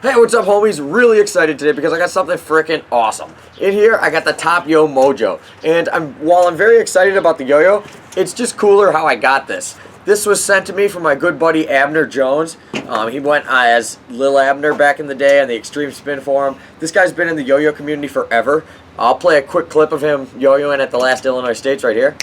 Hey, what's up, homies? Really excited today because I got something freaking awesome. In here, I got the TOPYO Mojo. And while I'm very excited about the yo-yo, it's just cooler how I got this. This was sent to me from my good buddy Abner Jones. He went as Lil Abner back in the day on the Extreme Spin Forum. This guy's been in the yo-yo community forever. I'll play a quick clip of him yo-yoing at the last Illinois States right here.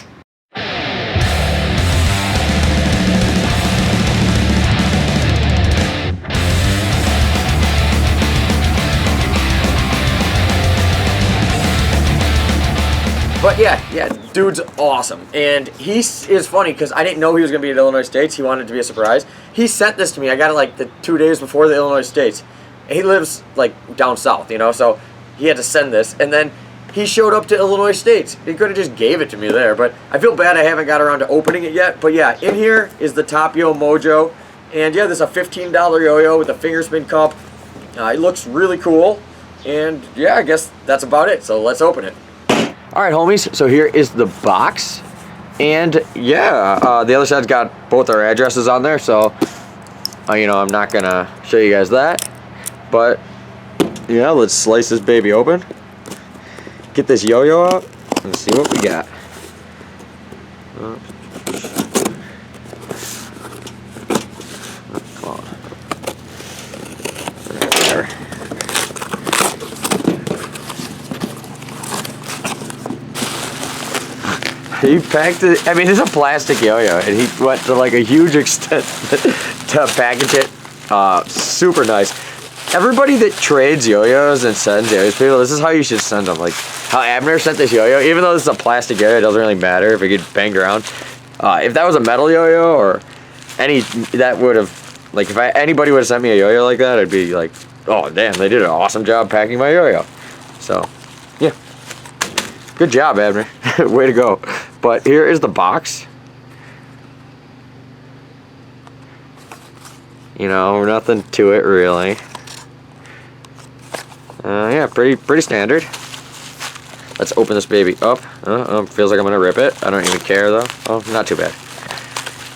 But yeah, dude's awesome. And he is funny because I didn't know he was going to be at Illinois States. He wanted it to be a surprise. He sent this to me. I got it like the 2 days before the Illinois States. And he lives like down south, you know, so he had to send this. And then he showed up to Illinois States. He could have just gave it to me there, but I feel bad I haven't got around to opening it yet. But yeah, in here is the TOPYO Mojo. And yeah, this is a $15 yo-yo with a fingerspin cup. It looks really cool. And yeah, I guess that's about it. So let's open it. Alright, homies, so here is the box, and yeah, the other side's got both our addresses on there, so, you know, I'm not gonna show you guys that, but, yeah, let's slice this baby open, get this yo-yo out, and see what we got. Come on. There. He packed it, I mean, it's a plastic yo-yo, and he went to like a huge extent to package it. Super nice. Everybody that trades yo-yos and sends yo-yos, people, this is how you should send them. Like how Abner sent this yo-yo, even though this is a plastic yo-yo, it doesn't really matter if it gets banged around. If that was a metal yo-yo or any, that would have, like if anybody would have sent me a yo-yo like that, I'd be like, oh damn, they did an awesome job packing my yo-yo. So, yeah. Good job, Abner. Way to go. But here is the box. You know, nothing to it really. Yeah, pretty standard. Let's open this baby up. Feels like I'm gonna rip it. I don't even care though. Oh, not too bad.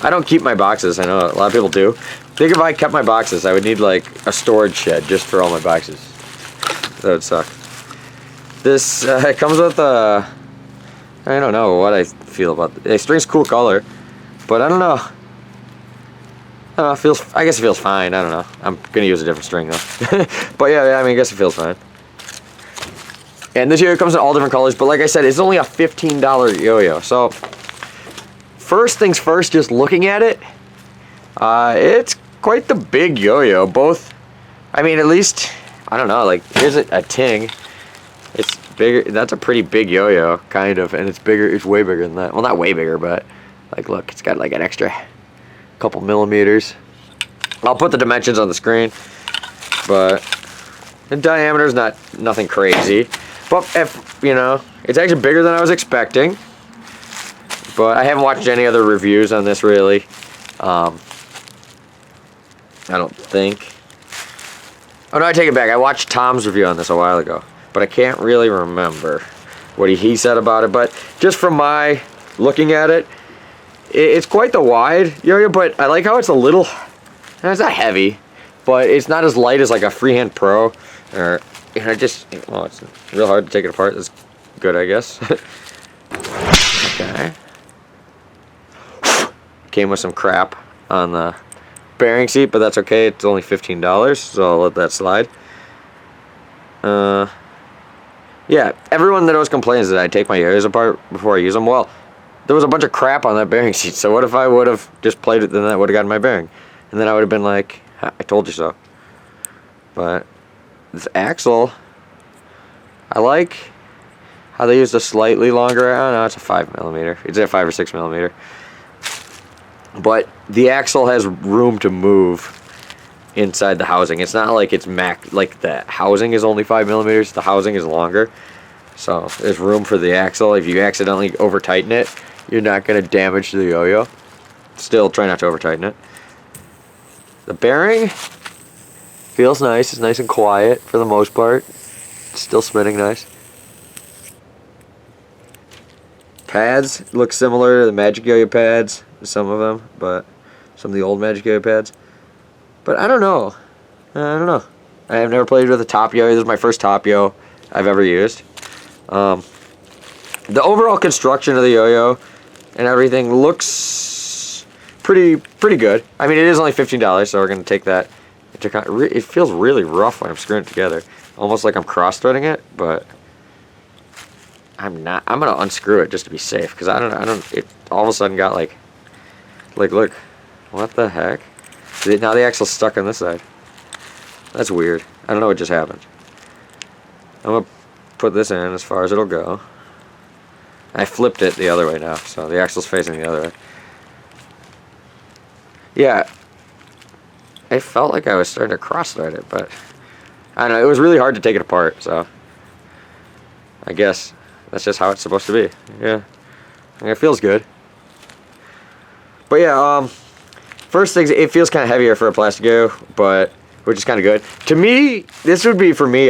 I don't keep my boxes. I know a lot of people do. I think if I kept my boxes, I would need like a storage shed just for all my boxes. That would suck. This it comes with a. I don't know what I feel about it. The string's cool color, but I don't know. I guess it feels fine. I don't know. I'm gonna use a different string though. But yeah, I mean, I guess it feels fine. And this yo-yo comes in all different colors, but like I said, it's only a $15 yo-yo. So first things first, just looking at it, it's quite the big yo-yo. Both, I mean, at least I don't know. Like here's a ting. It's bigger. That's a pretty big yo-yo, kind of, and it's bigger. It's way bigger than that. Well, not way bigger, but like, look, it's got like an extra couple millimeters. I'll put the dimensions on the screen, but the diameter is nothing crazy. But if you know, it's actually bigger than I was expecting. But I haven't watched any other reviews on this really. I don't think. Oh no, I take it back. I watched Tom's review on this a while ago. But I can't really remember what he said about it. But just from my looking at it, it's quite the wide yo-yo, but I like how it's a little, it's not heavy, but it's not as light as like a Freehand Pro. Or, you know, well, it's real hard to take it apart. That's good, I guess. Okay. Came with some crap on the bearing seat, but that's okay. It's only $15, so I'll let that slide. Yeah, everyone that always complains that I take my yo-yos apart before I use them, well, there was a bunch of crap on that bearing seat, so what if I would have just played it, then that would have gotten my bearing. And then I would have been like, I told you so. But this axle, I like how they used a slightly longer, I don't know, it's a 5mm. It's a 5 or 6mm. But the axle has room to move inside the housing. It's not like it's like the housing is only 5mm, the housing is longer. So there's room for the axle. If you accidentally over tighten it, you're not going to damage the yo-yo. Still try not to over tighten it. The bearing feels nice. It's nice and quiet for the most part. It's still spinning nice. Pads look similar to the Magic Yo-Yo pads, some of them, but some of the old Magic Yo-Yo pads. But I don't know. I have never played with a TOPYO. This is my first TOPYO I've ever used. The overall construction of the yo-yo and everything looks pretty good. I mean, it is only $15, so we're gonna take that. It feels really rough when I'm screwing it together, almost like I'm cross-threading it, but I'm not. I'm gonna unscrew it just to be safe, because I don't. It all of a sudden got like, look, what the heck? Now the axle's stuck on this side. That's weird. I don't know what just happened. I'm gonna put this in as far as it'll go. I flipped it the other way now, so the axle's facing the other way. Yeah, I felt like I was starting to cross-thread it, but I don't know. It was really hard to take it apart, so I guess that's just how it's supposed to be. Yeah, I mean, it feels good. But yeah, first things, it feels kind of heavier for a plastic yo, but which is kind of good. To me, this would be for me.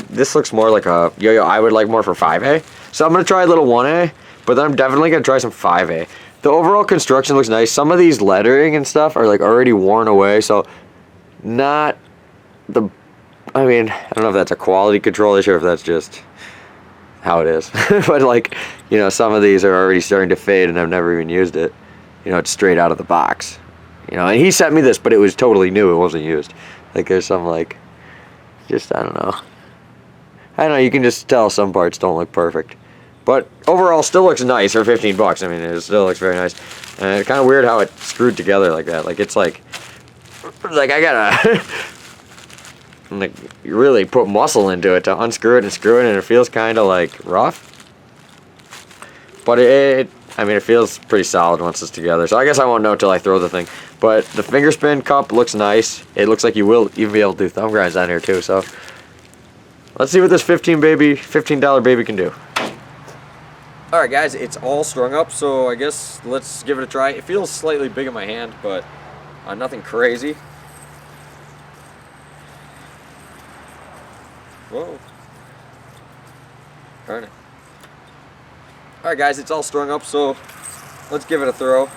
This looks more like a yo-yo I would like more for 5A. So I'm gonna try a little 1A, but then I'm definitely gonna try some 5A. The overall construction looks nice. Some of these lettering and stuff are like already worn away, so not the. I mean, I don't know if that's a quality control issue or if that's just how it is. But like, you know, some of these are already starting to fade, and I've never even used it. You know, it's straight out of the box. You know, and he sent me this, but it was totally new. It wasn't used. Like there's some like, just I don't know. I don't know. You can just tell some parts don't look perfect. But overall, still looks nice for 15 bucks. I mean, it still looks very nice. And it's kind of weird how it's screwed together like that. Like, it's like I gotta, like, you really put muscle into it to unscrew it and screw it, and it feels kind of, like, rough. But I mean, it feels pretty solid once it's together. So I guess I won't know till I throw the thing. But the fingerspin cup looks nice. It looks like you will even be able to do thumb grinds on here, too. So let's see what this $15 baby can do. Alright guys, it's all strung up, so I guess let's give it a try. It feels slightly big in my hand, but nothing crazy. Whoa. Darn it. Alright guys, it's all strung up, so let's give it a throw.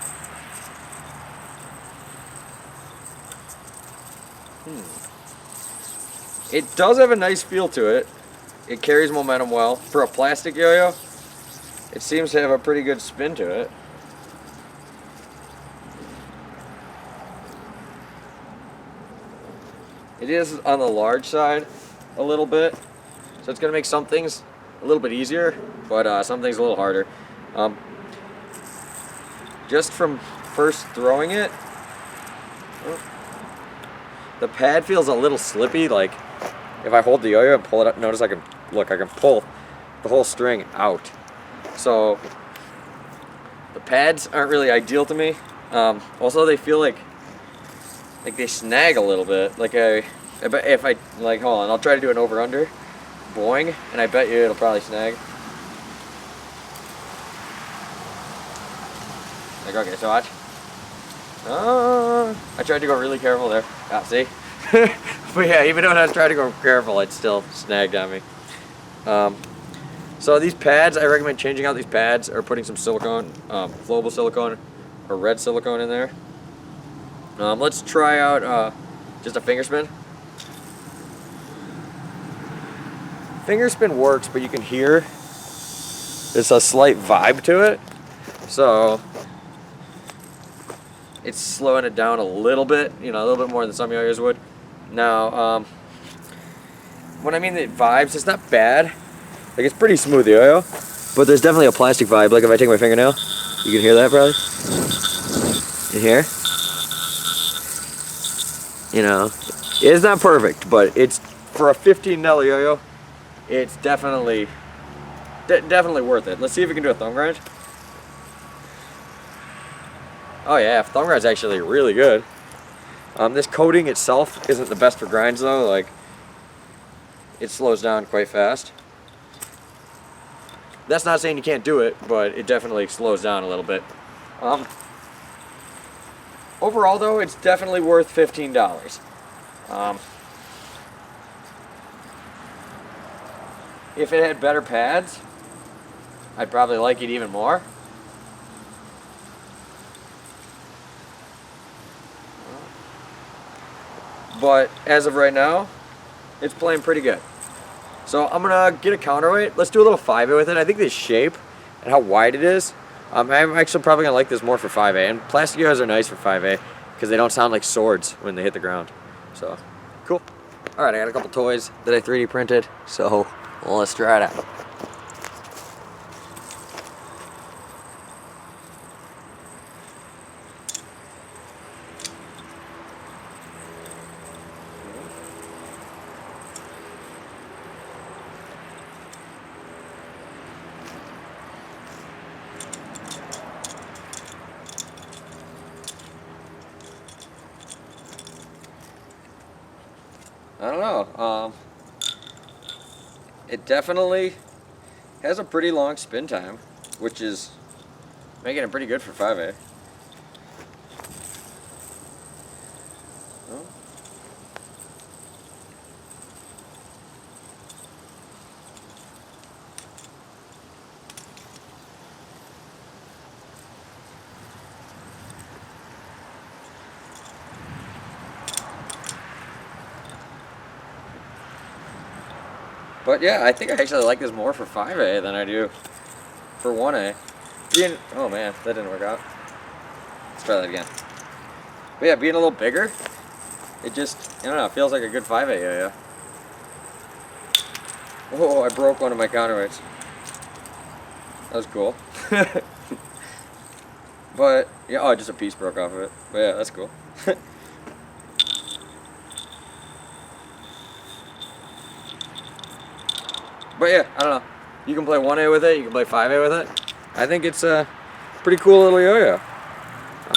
It does have a nice feel to it. It carries momentum well. For a plastic yo-yo, it seems to have a pretty good spin to it. It is on the large side a little bit, so it's going to make some things a little bit easier, but some things a little harder. Just from first throwing it, the pad feels a little slippy. Like if I hold the yo-yo and pull it up, notice I can pull the whole string out. So the pads aren't really ideal to me. Also, they feel like they snag a little bit. Like if I like, hold on, I'll try to do an over/under, boing, and I bet you it'll probably snag. Like, okay, so watch. I tried to go really careful there. Ah, see? But yeah, even when I was trying to go careful, it still snagged on me. So these pads, I recommend changing out these pads or putting some silicone, flowable silicone or red silicone in there. Let's try out just a fingerspin. Fingerspin works, but you can hear there's a slight vibe to it. So it's slowing it down a little bit, you know, a little bit more than some yo-yos would. Now, when I mean the vibes, it's not bad. Like, it's pretty smooth yo-yo, but there's definitely a plastic vibe. Like if I take my fingernail, you can hear that probably. You hear? You know, it's not perfect, but it's for a $15 yo-yo. It's definitely worth it. Let's see if we can do a thumb grind. Oh yeah, thumb grind's actually really good. This coating itself isn't the best for grinds though. Like, it slows down quite fast. That's not saying you can't do it, but it definitely slows down a little bit. Overall though, it's definitely worth $15. If it had better pads, I'd probably like it even more. But as of right now, it's playing pretty good. So I'm gonna get a counterweight. Let's do a little 5A with it. I think the shape and how wide it is, I'm actually probably gonna like this more for 5A. And plastic yo-yos are nice for 5A because they don't sound like swords when they hit the ground. So, cool. All right, I got a couple toys that I 3D printed. So let's try it out. I don't know. It definitely has a pretty long spin time, which is making it pretty good for 5A. Oh. But yeah, I think I actually like this more for 5A than I do for 1A. Oh man, that didn't work out. Let's try that again. But yeah, being a little bigger, it just, I don't know, it feels like a good 5A yo-yo. Oh, I broke one of my counterweights. That was cool. But, yeah, oh, just a piece broke off of it. But yeah, that's cool. But yeah, I don't know. You can play 1A with it, you can play 5A with it. I think it's a pretty cool little yo-yo.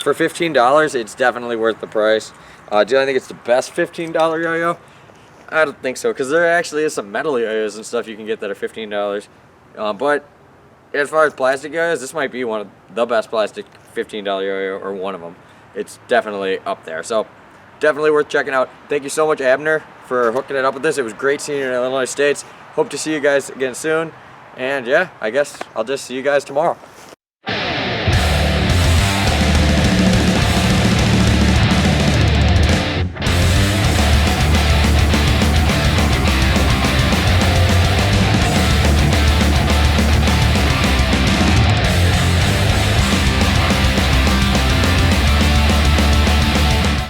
For $15, it's definitely worth the price. Do I think it's the best $15 yo-yo? I don't think so, because there actually is some metal yo-yos and stuff you can get that are $15. But as far as plastic yo-yos, this might be one of the best plastic $15 yo-yo, or one of them. It's definitely up there. So definitely worth checking out. Thank you so much, Abner, for hooking it up with this. It was great seeing you in Illinois States. Hope to see you guys again soon. And yeah, I guess I'll just see you guys tomorrow.